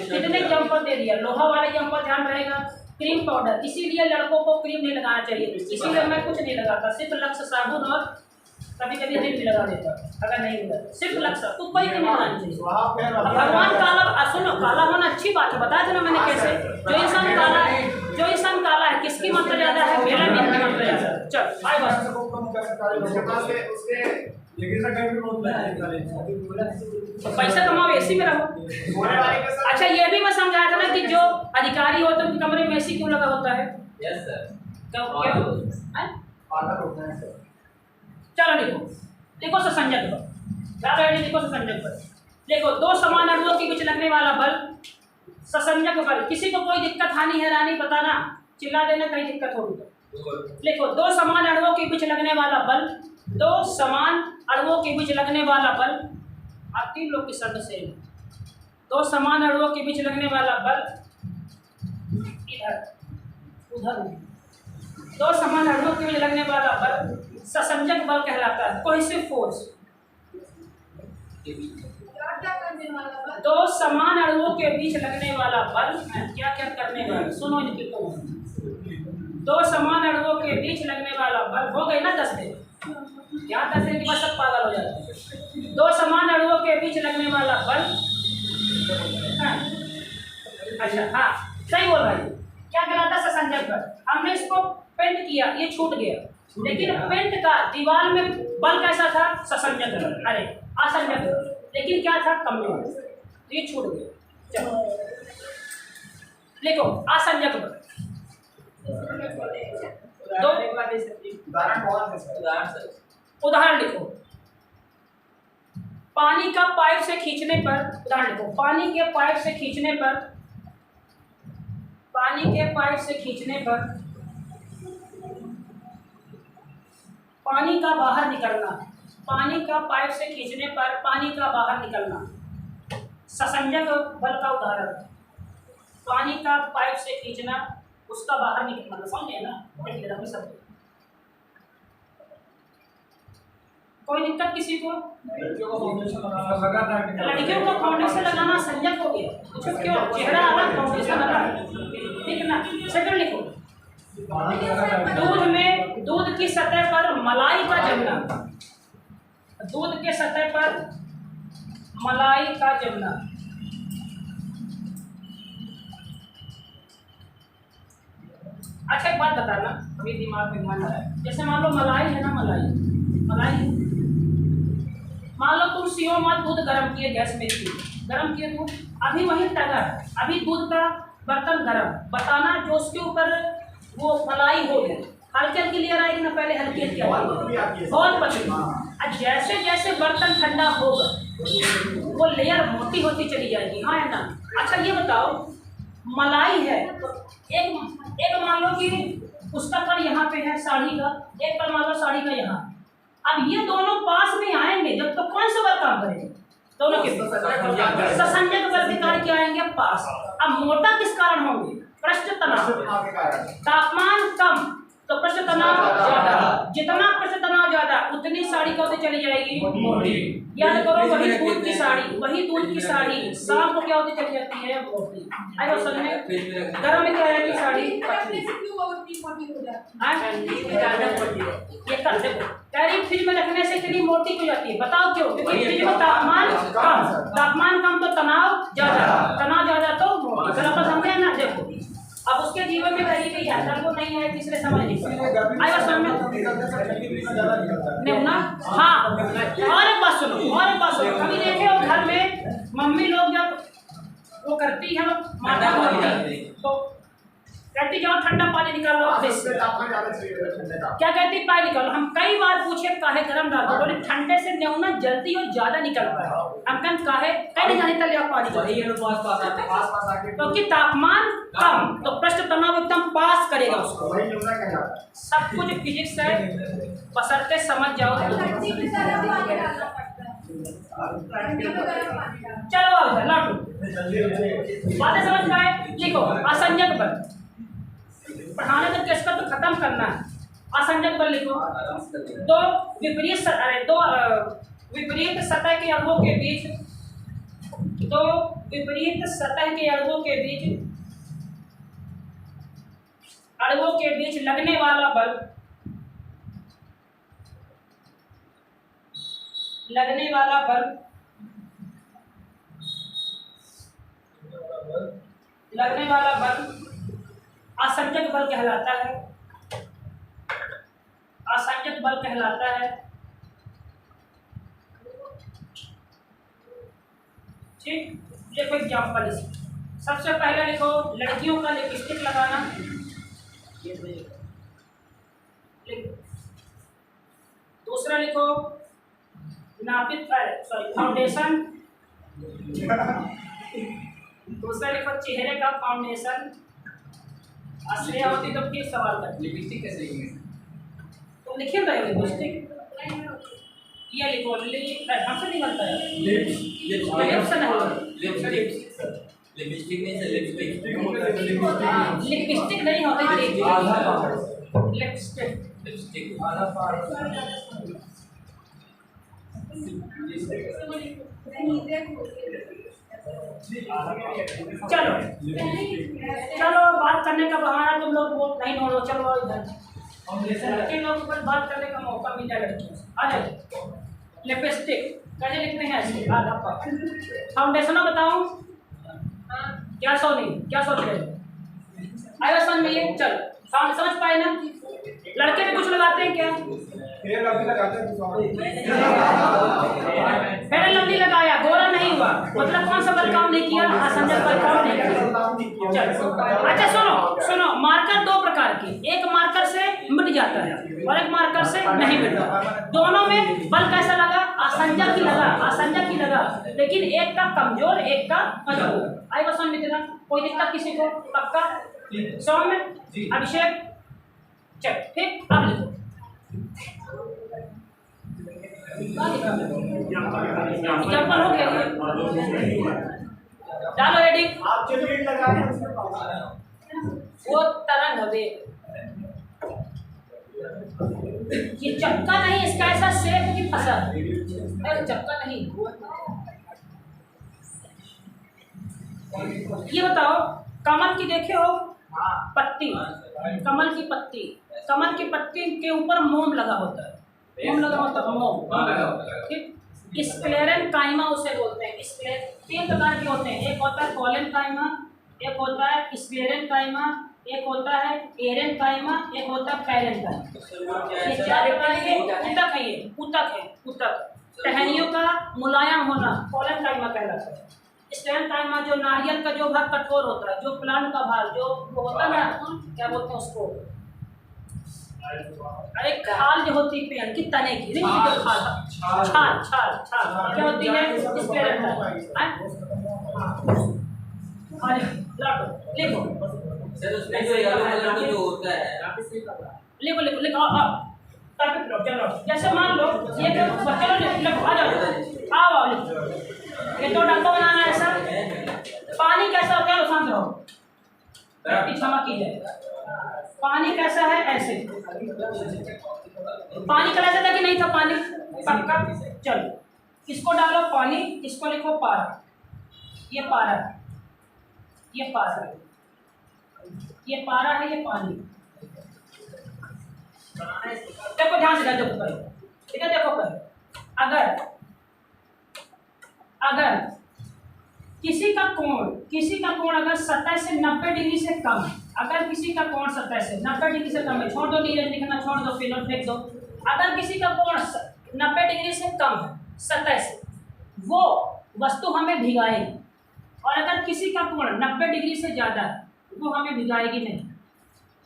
कितने जंपर दे दिया? लोहा वाले जंपर ध्यान रहेगा। क्रीम पाउडर, इसीलिए लड़कों को क्रीम नहीं लगाना चाहिए, इसीलिए मैं कुछ नहीं लगाता, सिर्फ लक्स साबुन और कभी कभी रिन भी लगा देता अगर नहीं हुआ, सिर्फ लक्स। तो कोई नहीं लगाना चाहिए। भगवान काला, सुनो, काला होना अच्छी बात है, बता देना मैंने कैसे। जो इंसान काला है, किसकी मात्रा ज्यादा है? मेरा भी की मात्रा ज्यादा है। चल भाई बस तो पैसा कमाओ, एसी में रहो। अच्छा, ये भी मैं समझाया था ना कि जो अधिकारी होते हैं उनके कमरे में एसी क्यों लगा होता है? Yes sir. क्यों? वाला लिखो, देखो ससंजक बल, ज़्यादा लिखो ससंजक बल। देखो दो समान अणुओं के बीच लगने वाला बल ससंजक बल। किसी को कोई दिक्कत हानि हैरानी बताना, चिल्ला देना कहीं दिक्कत होगी तो। देखो दो समान अणुओं के बीच लगने वाला बल, दो समान अणुओं के बीच लगने वाला बल, आप तीन लोग की शर्त से, दो समान अणुओं के बीच लगने वाला बल इधर उधर, दो समान अणुओं के बीच लगने वाला बल ससंजक बल कहलाता है, कोहेसिव फोर्स। दो समान अणुओं के बीच लगने वाला बल क्या क्या करने वाला, सुनो इनकी तो, दो समान अणुओं के बीच लगने वाला बल, हो गए ना 10 दिन, यहाँ 10 दिन के बाद सब पागल हो जाते हैं। दो समान अणुओं के बीच लगने वाला बल, अच्छा हाँ सही बोल रहा है, क्या कहलाता है ससंजक बल। हमने इसको पेंट किया, ये छूट गया, लेकिन पेंट का दीवार में बल कैसा था, ससंजक बल, अरे असंजक बल, लेकिन क्या था कमजोर, तो ये छूट गया। चलो देखो असंजक बल, दो उदाहरण लिखो। पानी का पाइप से खींचने पर, उदाहरण लिखो, पानी के पाइप से खींचने पर, पानी के पाइप से खींचने पर पानी का बाहर निकलना, पानी का पाइप से खींचने पर पानी का बाहर निकलना ससंजक बल का उदाहरण। पानी का पाइप से खींचना, उसका बाहर निकलना, समझे ना, सब। कोई दिक्कत किसी को? लड़कियों को फाउंडेशन लगाना संजक हो गया, तो क्यों चेहरा अलग फाउंडेशन अलग, ठीक ना। सेकंड लिखो, दूध में, दूध की सतह पर मलाई का जमना, दूध के सतह पर मलाई का जमना। अच्छा एक बात बताना, अभी दिमाग में ध्यान आ रहा है, जैसे मान लो मलाई है ना, मलाई मान लो तुम सीओ मत दूध गर्म किए, गैस में गर्म किए दूध, अभी वही टगर, अभी दूध का बर्तन गर्म, बताना जो उसके ऊपर वो मलाई हो गई, हल्की हल्की लेयर आएगी ना, पहले हल्की हल्की आएगी, बहुत पतली। और जैसे जैसे बर्तन ठंडा होगा वो लेयर मोटी होती चली जाएगी, हाँ है ना। अच्छा ये बताओ, मलाई है तो एक मान लो कि उसका कण यहाँ पे है साड़ी का, एक कण मान लो साड़ी का यहाँ, अब ये दोनों पास में आएंगे जब तो कौन सा बल काम करेगा, दोनों के ससंजक बल के कारण क्या आएंगे पास। अब मोटा किस कारण होंगे, पृष्ठ तनाव, तापमान कम तो पृष्ठ तनाव ज्यादा, जितना पृष्ठ तनाव ज्यादा उतनी साड़ी कब चली जाएगी मोटी। याद करो वही दूध की साड़ी, वही दूध की साड़ी शाम को क्या होती चली जाती है मोटी। अरे समझ में, गर्म में क्या रहेगी साड़ी पतली, ये कर देखो कैरी फ्रिज में रखने से इतनी मोटी हो जाती है, बताओ क्यों, क्योंकि फ्रिज में तापमान कम तो तनाव ज्यादा तो मोटी। चलो समझे ना, देखो अब उसके जीवन में कहीं भी यात्रा को नहीं है, तीसरे समझ नहीं आएगा समझ में ना। हाँ और एक बात सुनो, और एक बात सुनो, कभी देखे हो घर में मम्मी लोग जब वो करती है माता तो कहती जाओ ठंडा पानी निकालो, क्या कहती पानी निकालो। हम कई बार पूछे काहे गर्म डाल दो, बोले ठंडे से नेउना जल्दी और ज्यादा निकलता है। हम कहते काहे कहीं नहीं जाने तले पानी, क्योंकि तापमान कम तो पृष्ठ तनाव एकदम पास करेगा उसको। सब कुछ फिजिक्स है, बशर्ते समझ जाओ। चलो लौटो, बातें समझ में आए। लिखो असंजक बल, पढ़ाने का कैसे तो खत्म करना है। असंजक बल लिखो, दो विपरीत सतह के अणुओं के बीच, दो विपरीत सतह के अणुओं के बीच लगने वाला बल, लगने वाला बल असंजक बल कहलाता है, असंजक बल कहलाता है। ठीक, देखो एग्जाम्पल, सबसे पहले लिखो लड़कियों का लिपस्टिक लगाना, दूसरा दूसरा लिखो नापित सॉरी फाउंडेशन। दूसरा लिखो चेहरे का फाउंडेशन। आश्रय होती तो फिर सवाल कर। लिपस्टिक कैसे लिखेंगे? तुम लिखे रहे हो लिपस्टिक, ये लिखो हमसे निकलता है लिप्स नहीं लिपस्टिक नहीं सर, लिपस्टिक लिपस्टिक नहीं होता लिपस्टिक। लिपस्टिक चलो चलो बात करने का बहाना तुम लोग वो नहीं ढूंढो। चलो इधर लड़के लोग पर बात करने का मौका मिल जाए लड़कियों से। आ जाओ। लिपस्टिक कैसे लिखते हैं ऐसे? फाउंडेशन बताओ क्या सोनी क्या सोच रहे हो? आया समझ में? ये चल समझ पाए ना? लड़के भी कुछ लगाते हैं क्या? फेयर लवली लगाते हैं। फेयर लवली लगाया, गोरा नहीं हुआ, मतलब कौन सा बल काम नहीं किया? असंजय बल काम नहीं किया। चलो अच्छा सुनो सुनो, मार्कर दो प्रकार के, एक मार्कर से मिट जाता है और एक मार्कर से नहीं मिटता। दोनों में बल कैसा लगा? असंजय की लगा, असंजय की लगा, लेकिन एक का कमजोर एक का मजबूत। आई बस समझ में? कोई दिक्कत किसी को? पक्का? सौम्य अभिषेक चल ठीक। अब लिखो एग्जाम्पल हो गया। डालो रेडी। आप जो लीड लगा रहे हैं उसमें वो तरंग हवे, ये चक्का नहीं, इसका ऐसा शेप की फसल। अरे चक्का नहीं, ये बताओ कमल की देखे हो पत्ती, कमल की पत्ती, कमल की पत्ती के ऊपर मोम लगा होता है, मोम लगा होता है, मोम ठीक। स्क्लेरन काइमा उसे बोलते हैं। स्क्लेरन तीन प्रकार के होते हैं, एक होता है कॉलन काइमा, एक होता है स्क्लेरन काइमा, एक होता है एरन काइमा, एक होता है पैरन काइमा। ये चार प्रकार के ऊतक है, ये ऊतक है, ऊतक टहनियों का मुलायम होना कॉलन काइमा कहलाता है। स्टेम काइमा जो नारियल का जो भाग कठोर होता है, जो प्लांट का भाग जो वो होता है ना, क्या बोलते हैं उसको? अरे खाल जो होती है पेड़ की तने की, नहीं जो खाल छाल छाल छाल क्या होती है? इस पेड़ अरे लाटो लिखो सर, उसमें जो येलो कलर जो होता है, लिखो लिखो लिखो चलो जैसे मान लो ये चलो लिखो आ जाओ आओ लिखो। ये तो डब्बा बनाना है सर। पानी कैसा होता है? शांत रहो, क्षमा कीजिए। पानी कैसा है? ऐसे पानी कलर था कि नहीं था? पानी पक्का। चलो इसको डालो पानी, इसको लिखो पारा। ये पारा, ये पारा, ये पारा है, ये पानी। देखो ध्यान से देखो पहले, ठीक है? देखो पहले अगर किसी का कोण अगर सतह से 90 डिग्री से कम है, अगर किसी का कोण सतह से 90 डिग्री से कम है, छोड़ दो नीले लिखना, छोड़ दो फिर फेंक दो। अगर किसी का कोण 90 डिग्री से कम है सतह से, वो वस्तु हमें भिगाएगी, और अगर किसी का कोण 90 डिग्री से ज़्यादा है वो हमें भिगाएगी नहीं।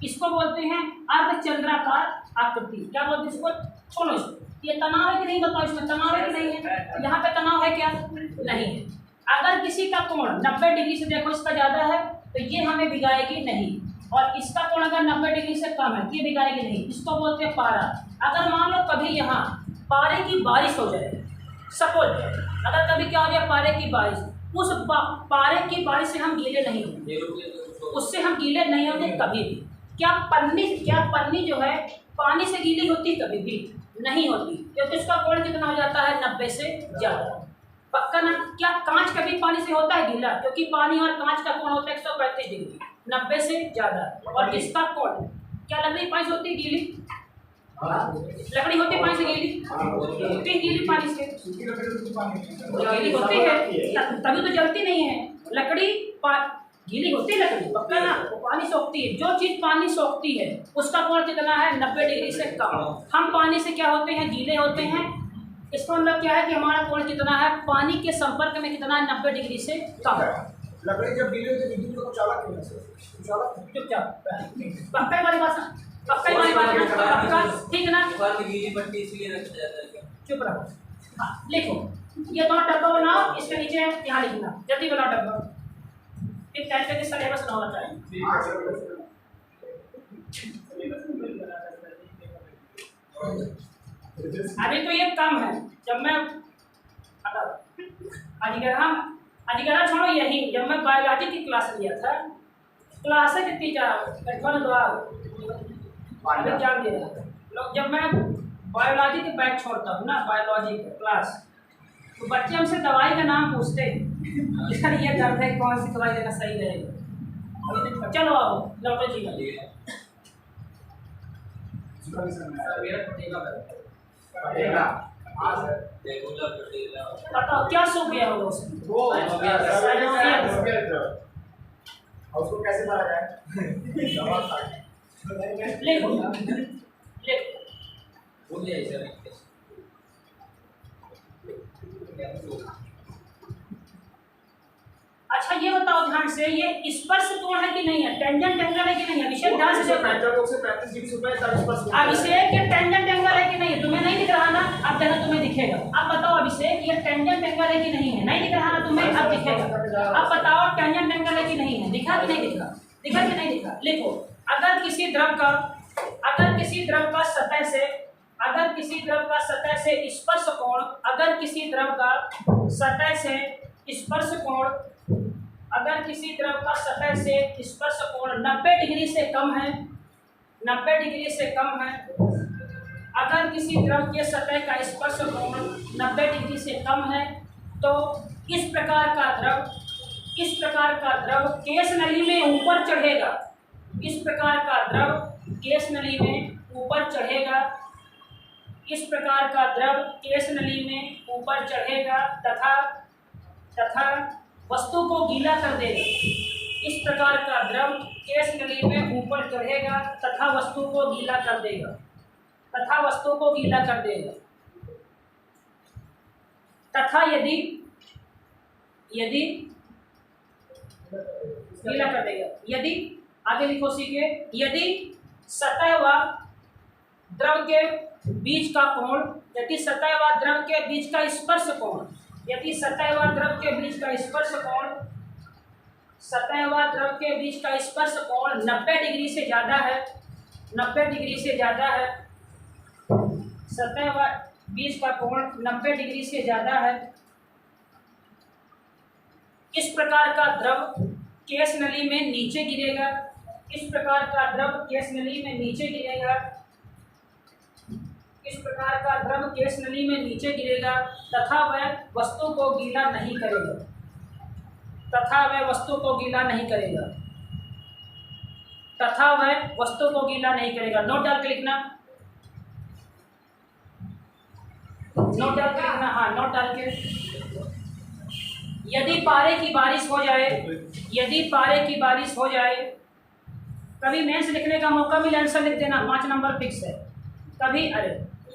इसको बोलते हैं अर्धचंद्राकार आकृति। क्या बोलते हैं इसको? छोड़ो इसको। ये तनाव है कि नहीं बताओ, इसमें तनाव है कि नहीं है? यहाँ पे तनाव है क्या? नहीं है। अगर किसी का कोण 90 डिग्री से देखो इसका ज़्यादा है तो ये हमें भिगाएगी नहीं, और इसका कोण अगर 90 डिग्री से कम है ये भिगाएगी नहीं। इसको बोलते हैं पारा। अगर मान लो कभी यहाँ पारे की बारिश हो जाए, सपोज अगर कभी क्या हो जाए पारे की बारिश, उस पारे की बारिश से हम गीले नहीं होंगे, उससे हम गीले नहीं होंगे कभी भी। क्या पन्नी जो है पानी से गीली होती? कभी भी नहीं होती, क्योंकि उसका कोण कितना हो जाता है? 90 से ज़्यादा। पक्का ना? क्या कांच कभी पानी से होता है गीला? क्योंकि पानी और कांच का कोण होता है 135 डिग्री, 90 से ज़्यादा। और जिसका कोण क्या लकड़ी पानी से होती है गीली? लकड़ी होती है पानी से गीली? होती है गीली पानी से, गीली होती है तभी तो जलती नहीं है। लकड़ी गीली होती है लकड़ी, पक्का ना? वो पानी सोखती है। जो चीज़ पानी सोखती है उसका कोण कितना है? 90 डिग्री से कम। हम पानी से क्या होते हैं? गीले होते हैं। इसका मतलब क्या है कि हमारा कोण कितना है? पानी के संपर्क में कितना है? 90 डिग्री से कम। लकड़ी जब गीली होती है तो उजाला क्यों है? उजाला चुपचाप पक्का वाली बात पक्का वाली बात है ना, पक्का, ठीक है ना। दीवार में गीली पट्टी इसलिए रखा जाता है क्या? चुप रहो। हाँ लिखो, ये दोनों डब्बा बनाओ, इसके नीचे यहाँ लिखना, जल्दी बनाओ डब्बा, फिर टाइम पे सिलेबस ना होना चाहिए। अभी तो ये कम है, जब मैं अधिग्रहण छोड़ो, यही जब मैं बायोलॉजी की क्लास लिया था, क्लासें कितनी एग्जाम दे रहा था लोग, जब मैं बायोलॉजी के बैच छोड़ता हूँ ना, बायोलॉजी की क्लास, तो बच्चे हमसे दवाई का नाम पूछते हैं, इसका ये दर्द है, कौन सी दवाई देना सही रहेगा। चलो आओ लौटो जी बताओ क्या सूख गया होगा उसमें? उसको कैसे मारा जाए? लिखो बोल दिया इसे। अच्छा ये बताओ ध्यान से, ये स्पर्श कोण है कि नहीं है, टेंजेंट एंगल है कि नहीं है? अभिषेक ध्यान से देखो, अभिषेक ये टेंजेंट एंगल है कि नहीं है? तुम्हें नहीं दिख रहा ना, अब देखो तुम्हें दिखेगा। अब बताओ अभिषेक ये टेंजेंट एंगल है कि नहीं है? नहीं दिख रहा ना तुम्हें, अब दिखेगा। अब बताओ टेंजेंट एंगल है कि नहीं है? दिखा कि नहीं दिखा? दिखा कि नहीं दिखा? लिखो, अगर किसी द्रव का सतह से, अगर किसी द्रव का सतह से स्पर्श कोण, अगर किसी द्रव का सतह से स्पर्श कोण, अगर किसी द्रव का सतह से स्पर्श कोण 90 डिग्री से कम है, 90 डिग्री से कम है, अगर किसी द्रव के सतह का स्पर्श कोण 90 डिग्री से कम है, तो इस प्रकार का द्रव केस नली में ऊपर चढ़ेगा, इस प्रकार का द्रव केस नली में ऊपर चढ़ेगा, इस प्रकार का द्रव केस नली में ऊपर चढ़ेगा तथा वस्तु को गीला कर देगा। इस प्रकार का द्रव केस नली में ऊपर चढ़ेगा तथा वस्तु को गीला कर देगा, तथा वस्तु को गीला कर देगा। तथा यदि गीला कर देगा, यदि आगे लिखो सीखे, यदि सतह व द्रव के बीच का कोण, यदि सतह व द्रव के बीच का स्पर्श कोण, यदि सतह व द्रव के बीच का स्पर्श कोण, सतह व द्रव के बीच का स्पर्श कोण 90 डिग्री से ज़्यादा है, 90 डिग्री से ज़्यादा है, सतह व बीच का कोण 90 डिग्री से ज़्यादा है, इस प्रकार का द्रव केस नली में नीचे गिरेगा, इस प्रकार का द्रव केस नली में नीचे गिरेगा, इस प्रकार का द्रव केस नली में नीचे गिरेगा तथा वह वस्तु को गीला नहीं करेगा, तथा वह वस्तु को गीला नहीं करेगा, तथा वह वस्तु को गीला नहीं करेगा। नोट डाल के लिखना, नोट डाल के लिखना, हाँ नोट डाल के। यदि पारे की बारिश हो जाए, यदि पारे की बारिश हो जाए, कभी मेंस लिखने का मौका मिले आंसर लिख देना, 5 नंबर फिक्स है। कभी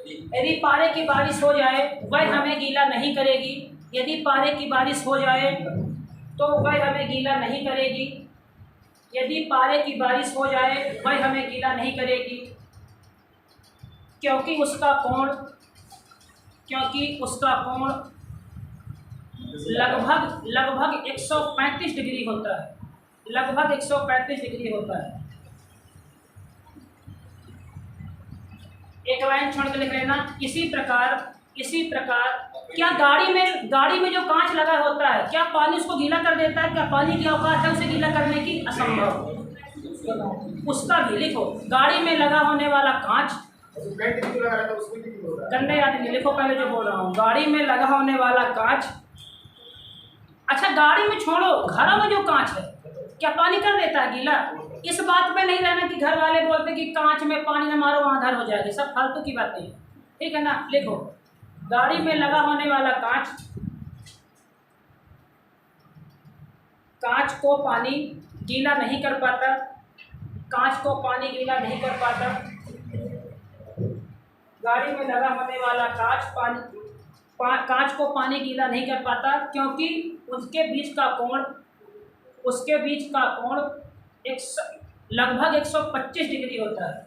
यदि पारे की बारिश हो जाए वह हमें गीला नहीं करेगी, यदि पारे की बारिश हो जाए तो वह हमें गीला नहीं करेगी, यदि पारे की बारिश हो जाए वह हमें गीला नहीं करेगी, क्योंकि उसका कोण लगभग 135 डिग्री होता है, लगभग 135 डिग्री होता है। एक लाइन छोड़ के लिख लेना, इसी प्रकार क्या गाड़ी में जो कांच लगा होता है, क्या पानी उसको गीला कर देता है? क्या पानी की औकात है उसे गीला करने की? असंभव। उसका भी लिखो, गाड़ी में लगा होने वाला कांच, गंदे आदमी लिखो, पहले जो बोल रहा हूँ, गाड़ी में लगा होने वाला कांच। अच्छा गाड़ी में छोड़ो, घरों में जो कांच है क्या पानी कर देता है गीला? इस बात पे नहीं रहना कि घर वाले बोलते कि कांच में पानी न मारो वहाँ धर हो जाएगी, सब फालतू की बातें हैं, ठीक है ना। लिखो, गाड़ी में लगा होने वाला कांच को पानी गीला नहीं कर पाता, कांच को पानी गीला नहीं कर पाता। गाड़ी में लगा होने वाला कांच को पानी गीला नहीं कर पाता, क्योंकि उसके बीच का कोण लगभग 125 डिग्री होता है,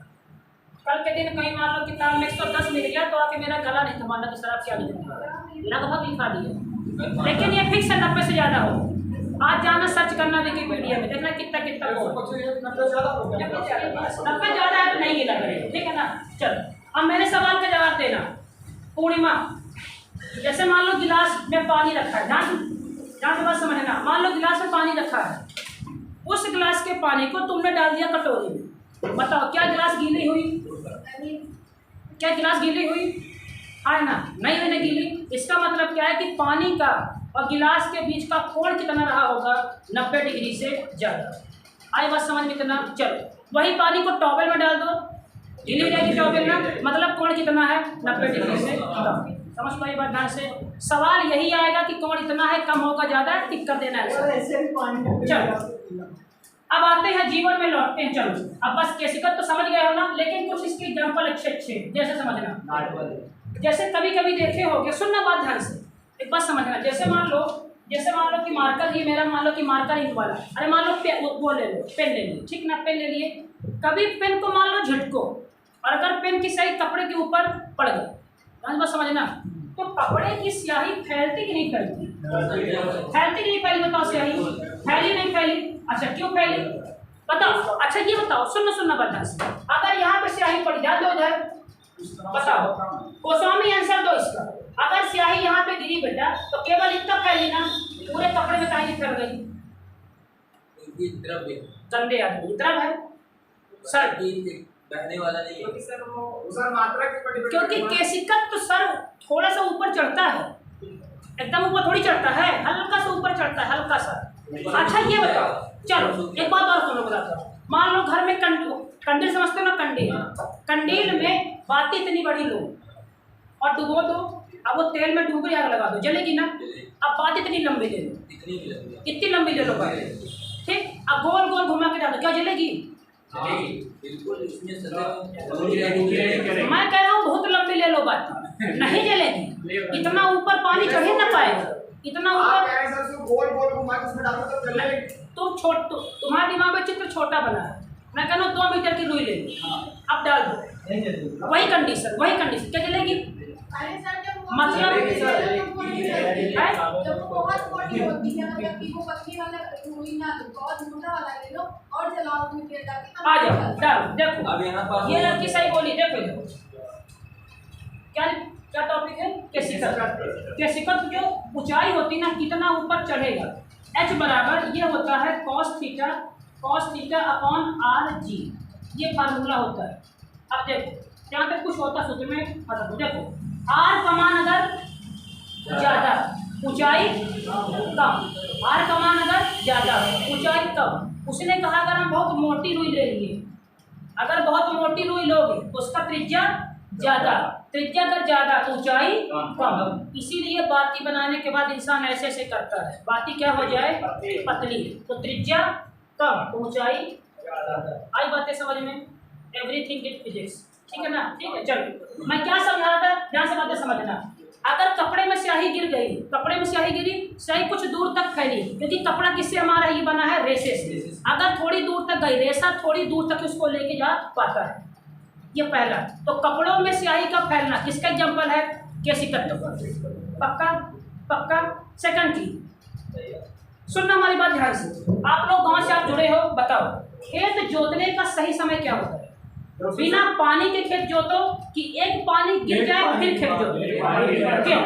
कल के दिन कहीं मान लो किताब में 110 मिल गया तो आके मेरा गला नहीं थमाना कि सर आप क्या लिखा, लगभग लिखा दिया, लेकिन ये फिक्स है 90 से ज़्यादा हो। आज जाना सर्च करना विकिपीडिया में, देखना कितना कितना हो, 90 ज़्यादा है तो नहीं गिला करेगा, ठीक है ना। चलो अब मेरे सवाल का जवाब देना। पूर्णिमा, जैसे मान लो गिलास में पानी रखा है, ध्यान से बात समझना, मान लो गिलास में पानी रखा है, उस गिलास के पानी को तुमने डाल दिया कटोरी में, बताओ क्या गिलास गीली हुई? क्या गिलास गीली हुई? हाँ ना, नहीं हुई ना गीली। इसका मतलब क्या है कि पानी का और गिलास के बीच का कोण कितना रहा होगा? 90 डिग्री से ज़्यादा। आई बात समझ में कितना? चलो वही पानी को टॉवेल में डाल दो, गीली हो जाएगी टॉवेल ना, मतलब कोण कितना है? 90 डिग्री से कम। समझ पाई बात ध्यान से? सवाल यही आएगा कि कोण इतना है, कम होगा ज़्यादा है, टिक कर देना है। चलो अब आते हैं जीवन में, लौटते हैं। चलो अब बस केसिकत तो समझ गए हो ना, लेकिन कुछ इसके एग्जाम्पल अच्छे अच्छे जैसे समझना। जैसे कभी कभी देखे होगे, सुनना बात ध्यान से, एक बात समझना। जैसे मान लो कि मार्कर ही मेरा, मान लो कि मार्कर इंक वाला, अरे मान लो वो ले लो, पेन ले लिए, ठीक ना, पेन ले लिए। कभी पेन को मान लो झटको, और अगर पेन की स्याही कपड़े के ऊपर पड़ गई, बात समझना, तो कपड़े की स्याही फैलती कि नहीं फैलती? फैलती कि नहीं फैली? बताओ, स्याही फैली नहीं फैली? अच्छा क्यों फैली बताओ? अच्छा ये बताओ, सुनना बता, अगर यहाँ पे स्याही पड़ जाए तो इधर बताओ, गोस्वामी आंसर दो इसका। अगर स्याही यहाँ पे गिरी बेटा तो केवल इतना फैली ना, पूरे कपड़े में काहे फैल गई? गंदे आदमी द्रव है सर, बहने वाला नहीं है सर, मात्रा के क्योंकि केसिकत तो सर थोड़ा सा ऊपर चढ़ता है, एकदम ऊपर थोड़ी चढ़ता है, हल्का सा ऊपर चढ़ता है, हल्का सा। अच्छा ये बताओ, चलो एक बात और सुनो, बताता हूँ। मान लो घर में कंडील समझते हो ना, कंडील में बाती इतनी बड़ी लो और डुबो दो, अब वो तेल में डूब रही, आग लगा दो, जलेगी ना। अब बात इतनी लंबी ले लो, कितनी लंबी ले लो बात, ठीक, अब गोल गोल घुमा के डालो, क्या जलेगी? बिल्कुल। मैं कह रहा हूँ बहुत लंबी ले लो बात, नहीं जलेगी, इतना ऊपर पानी चढ़ ही ना पाएगा, इतना ऊपर गोल गोल घुमा के उसमें डालो तो चलेगी। तुम्हारे दिमाग में चित्र छोटा बना है, मैं कह रहा हूँ 2 मीटर की रुई ले लो, अब डाल दो, वही कंडीशन, क्या जलेगी? मतलब जब वो बहुत मोटी होती है, मतलब कि वो पतली वाला रुई ना लो, बहुत मोटा वाला ले लो और जलाओ उसमें तेल डाल के। आ जाओ डालो, देखो अब यहाँ पर ये लड़की सही बोली, देखो क्या टॉपिक है? केसिकत जो ऊंचाई होती ना, कितना ऊपर चढ़ेगा, h बराबर ये होता है cos theta upon r g, ये फार्मूला होता है। अब देखो यहाँ पे कुछ होता सूत्र में, मतलब देखो r का मान अगर ज़्यादा, ऊंचाई कम, r का मान अगर ज़्यादा, ऊंचाई कम। उसने कहा अगर हम बहुत मोटी रुई ले लिए, अगर बहुत मोटी रुई लोगे उसका त्रिज्या ज़्यादा, त्रिज्या अगर ज़्यादा तो ऊंचाई कम। इसीलिए बाती बनाने के बाद इंसान ऐसे ऐसे करता है, बाती क्या हो जाए? पतली, तो त्रिज्या कम, ऊंचाई ज़्यादा। आई बातें समझ में? एवरीथिंग इन फिजिक्स, ठीक है ना? ठीक है, चलो मैं क्या समझा रहा था, ध्यान से बातें समझना। अगर कपड़े में स्याही गिर गई, कपड़े में स्याही गिरी, स्याही कुछ दूर तक फैली, क्योंकि कपड़ा किससे हमारा ये बना है? रेशे से। अगर थोड़ी दूर तक गई, रेशा थोड़ी दूर तक उसको लेके जा पाता है, ये पहला। तो कपड़ों में स्याही का फैलना किसका एग्जाम्पल है? केसिकत का। पक्का। सेकंड की सुनना हमारी बात ध्यान से, आप लोग गांव से आप जुड़े हो, बताओ खेत जोतने का सही समय क्या होता है? बिना पानी के खेत जोतो कि एक पानी गिर जाए फिर खेत जोतो? क्यों?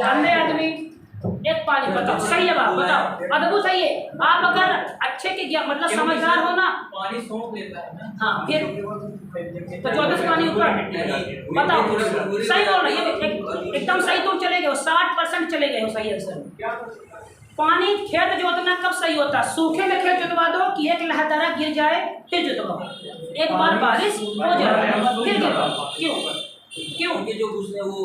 अंधे आदमी एक पानी, बताओ सही जवाब, बताओ अद्भुत है ये। आप अगर अच्छे के मतलब समझदार हो ना, पानी सोख लेता है ना, हाँ फिर तो 14 पानी ऊपर, बताओ सही बोल रहे हैं, एकदम सही तुम चले गए, 60% चले गए हो सही आंसर। पानी खेत जोतना कब सही होता? सूखे में खेत जोतवा दो कि एक लहदारा गिर जाए फिर जोतवाओ, एक बार बारिश हो जाए फिर जोतवाओ। क्यों? क्योंकि जो उसने वो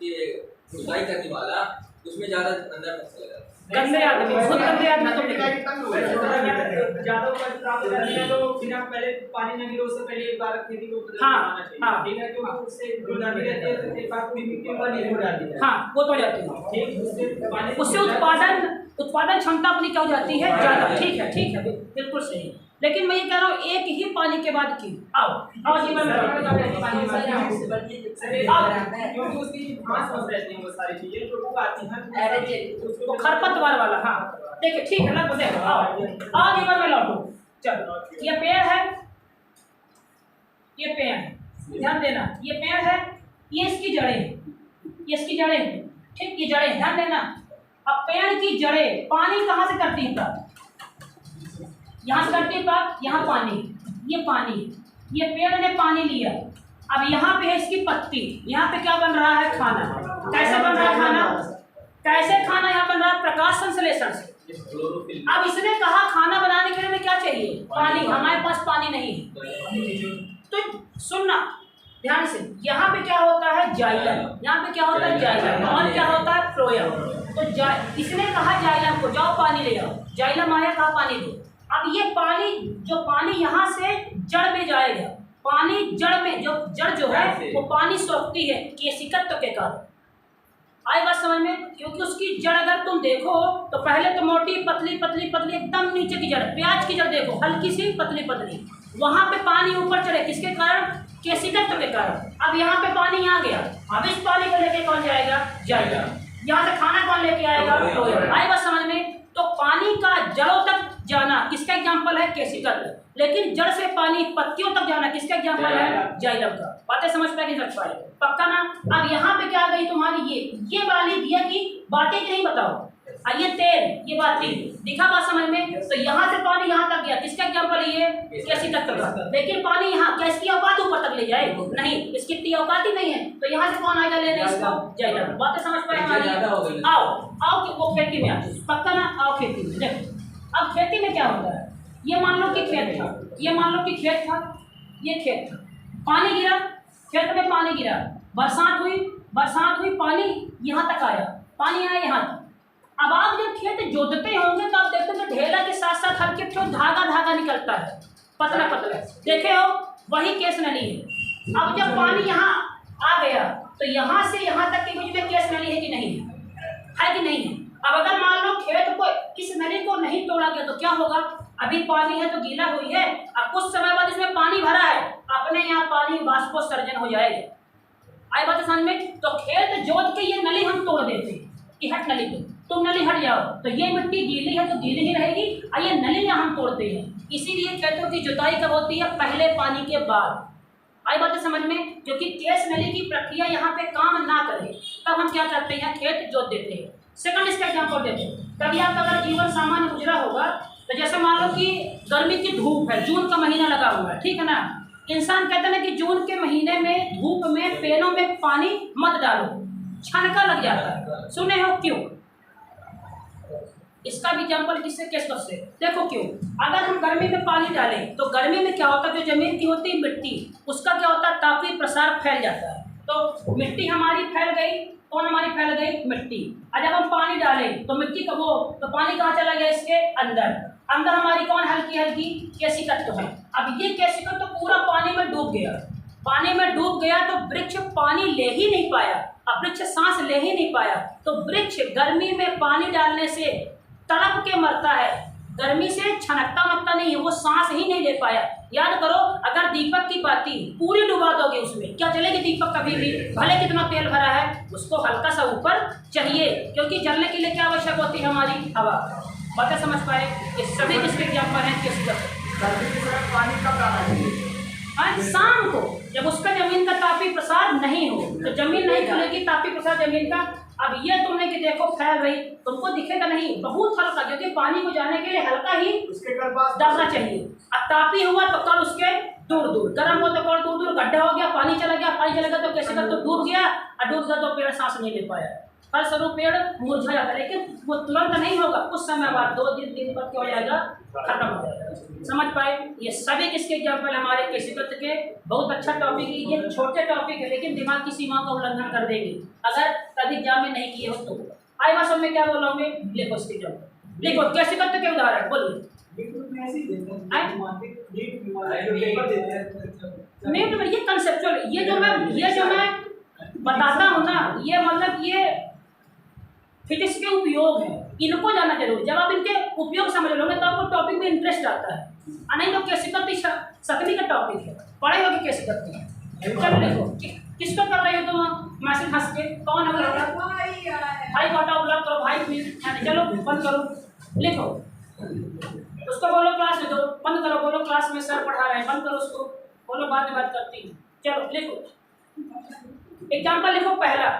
जुताई करने वाला उसमें ज्यादा अंदर फंस गया, गंदे आदमी, बहुत गंदे आदमी। तो ज्यादा उपज प्राप्त करनी है तो फिर आप पहले पानी न गिरो उससे पहले एक बार खेती को हाँ, ठीक है, क्योंकि उससे जो नमी रहती है तो एक बार पूरी मिट्टी ऊपर नहीं हो जाती है, हाँ वो तो हो जाती है, ठीक, उससे उत्पादन क्षमता अपनी क्या हो जाती है? ज़्यादा। ठीक है बिल्कुल सही। लेकिन मैं ये कह रहा हूँ एक ही पानी के बाद क्यों? आओ जीवन में क्योंकि उसकी घास फंस रहती है वो सारी चीजें जो वो आती हैं वो खरपतवार वाला। हाँ देखिए ठीक है ना, बोले आओ जीवन में लौटो। चलो ये पेड़ है, ये पेड़ है, ध्यान देना, ये पेड़ है, ये इसकी जड़ें हैं, ये इसकी जड़ें हैं, ठीक, ये जड़ें, ध्यान देना। अब पेड़ की जड़ें पानी कहाँ से करती है प्राप्त? यहाँ से करती है प्राप्त, यहाँ पानी, ये पानी, ये पेड़ ने पानी लिया। अब यहाँ पे है इसकी पत्ती, यहाँ पे क्या बन रहा है? खाना। कैसे बन रहा है खाना? कैसे खाना यहाँ बन रहा है? प्रकाश संश्लेषण से। अब इसने कहा खाना बनाने के लिए हमें क्या चाहिए? पानी। हमारे पास पानी नहीं है। तो सुनना ध्यान से, यहाँ पे क्या होता है? जाइलम। यहाँ पे क्या होता है? जाइलम। और क्या होता है? फ्लोएम। तो इसने कहा जाइलम को जाओ पानी ले आओ। जाइलम आया, कहा पानी दो। अब ये पानी, जो पानी यहाँ से जड़ में जाएगा, पानी जड़ में, जो जड़ जो है वो पानी सोखती है केशिकत्व के कारण। आई बात समझ में? क्योंकि उसकी जड़ अगर तुम देखो तो पहले तो मोटी पतली पतली पतली एकदम नीचे की जड़, प्याज की जड़ देखो हल्की सी पतली पतली, वहां पे पानी ऊपर चढ़े, किसके कारण? केशिकत्व के कारण। अब यहाँ पे पानी आ गया, अब इस पानी को लेके कौन जाएगा? जाएगा। यहाँ से खाना कौन लेके आएगा? आई बात समझ में? तो पानी का जड़ों तक जाना किसका एग्जाम्पल है? केशिकत्व। लेकिन जड़ से पानी पत्तियों तक जाना किसका एग्जाम्पल है? जाइलम का। बातें समझ पाए कि समझ पाए? पक्का ना? अब यहाँ पे क्या आ गई तुम्हारी ये वाली दिया की बातें की नहीं बताओ। ये तेल, ये बातें दिखा बात समझ में? तो यहाँ से पानी यहाँ तक गया, किसका एग्जाम्पल है? ये केशिकत्व का। लेकिन पानी यहाँ क्या इसकी औकात ऊपर तक ले जाए? नहीं, इसकी इतनी औकात ही नहीं है। तो यहाँ से कौन आएगा लेने इसको? जाइलम। बातें समझ पाए हमारी? आओ कि वो खेती में आती, पक्का ना? आओ खेती में। देखो अब खेती में क्या होता है? ये मान लो कि खेत था, ये मान लो कि खेत था, ये खेत था, पानी गिरा, खेत में पानी गिरा, बरसात हुई, पानी यहाँ तक आया, पानी आया यहाँ तक। अब आप जब खेत जोतते होंगे तो आप देखते हो ढेला के साथ साथ हल्के धागा निकलता है, पतला पतला, देखे हो? वही केस नली है। अब जब पानी यहाँ आ गया तो यहाँ से यहाँ तक के बीच में केस नली है कि नहीं है कि नहीं है? अब अगर मान लो खेत को, इस नली को नहीं तोड़ा गया तो क्या होगा? अभी पानी है तो गीला हुई है, अब कुछ समय बाद इसमें पानी भरा है, अपने यहाँ पानी वाष्पोत्सर्जन हो जाएगा। आई बात समझ में? तो खेत जोत के ये नली हम तोड़ देते हैं कि हट नली को, तुम नली हट जाओ, तो ये मिट्टी गीली है तो गीली ही रहेगी, और ये नलियाँ हम तोड़ते हैं। इसीलिए खेतों की जुताई कब होती है? पहले पानी के बाद। आई बात समझ में? क्योंकि केस नली की प्रक्रिया यहाँ पे काम ना करे तब हम क्या करते हैं? खेत जोत देते हैं। सेकंड इसका एग्जाम्पल देते हैं। कभी आपका अगर जीवन सामान्य गुजरा होगा तो जैसे मान लो कि गर्मी की धूप है, जून का महीना लगा हुआ है, ठीक है ना? इंसान कहते हैं कि जून के महीने में धूप में पेड़ों में पानी मत डालो, छनका लग जाता है। सुने हो क्यों? इसका भी एग्जाम्पल किससे? केशव से। देखो क्यों? अगर हम गर्मी में पानी डालें तो गर्मी में क्या होता है? जो जमीन की होती है मिट्टी, उसका क्या होता है? तापीय प्रसार फैल जाता है। तो मिट्टी हमारी फैल गई, कौन हमारी फैल गई? मिट्टी। और जब हम पानी डालें तो मिट्टी का तो पानी कहाँ चला गया? इसके अंदर हमारी कौन हल्की केशिकत्व है। अब ये केशिकत्व तो पूरा पानी में डूब गया, पानी में डूब गया तो वृक्ष पानी ले ही नहीं पाया। अब वृक्ष सांस ले ही नहीं पाया तो वृक्ष गर्मी में पानी डालने से तड़प के मरता है, गर्मी से छनकता मकता नहीं है, वो सांस ही नहीं ले पाया। याद करो, अगर दीपक की बाती पूरी डुबा दोगे उसमें क्या जलेगी दीपक? कभी भी, भले कितना तेल भरा है, उसको हल्का सा ऊपर चाहिए, क्योंकि जलने के लिए क्या आवश्यक होती है? हमारी हवा। बातें समझ पाए? ये सभी किसके एग्जाम्पल हैं? किसका? पानी कब डालना चाहिए? शाम को, जब उसका जमीन का तापीय प्रसार नहीं हो तो जमीन नहीं खुलेगी, तापीय प्रसार जमीन का। अब ये तुमने कि देखो फैल रही, तुमको दिखेगा नहीं, बहुत हल्का, क्योंकि पानी को जाने के लिए हल्का ही उसके कल पास डालना चाहिए। अब तापीय हुआ तो कल उसके दूर दूर, गर्म हो तो कल दूर दूर, गड्ढा हो गया, पानी चला गया तो कैसे कर? तो डूब गया, और डूब गया तो पेड़ सांस नहीं ले पाया, फलस्वरूप पेड़ मुरझा जाता है। लेकिन वो तुरंत नहीं होगा, कुछ समय बाद, 2 दिन बाद क्या हो जाएगा? खत्म हो जाएगा। समझ पाए? ये सभी किसके एग्जाम्पल हमारे केशिकत्व के। बहुत अच्छा टॉपिक है, ये छोटे टॉपिक है लेकिन दिमाग की सीमा का उल्लंघन कर देंगे अगर कभी एग्जाम में नहीं किए हो तो। आई बात में क्या बोलोगे? लिखो इसके एग्जाम्पल, लिखो केशिकत्व के उदाहरण बोलिए। नहीं तो ये कंसेप्चुअल, ये जो मैं बताता हूँ ना, ये मतलब ये फिजिक्स के उपयोग है, इनको जानना जरूरी। जब आप इनके उपयोग समझ लोगे तो आपको टॉपिक में इंटरेस्ट आता है, और नहीं तो कैसे करती सकनी का टॉपिक है, पढ़े होगी कैसे करती है। चलो लिखो, किसको कर रही हो तुम मैसेज हंस के, कौन है बोला? भाई को हटाओ, ब्लॉक करो भाई प्लीज, चलो बंद करो, लिखो। उसको बोलो क्लास में दो, बंद करो, बोलो क्लास में सर पढ़ा रहे हैं, बंद करो उसको, बोलो बाद में बात करती है। चलो लिखो, एग्जाम्पल लिखो पहला।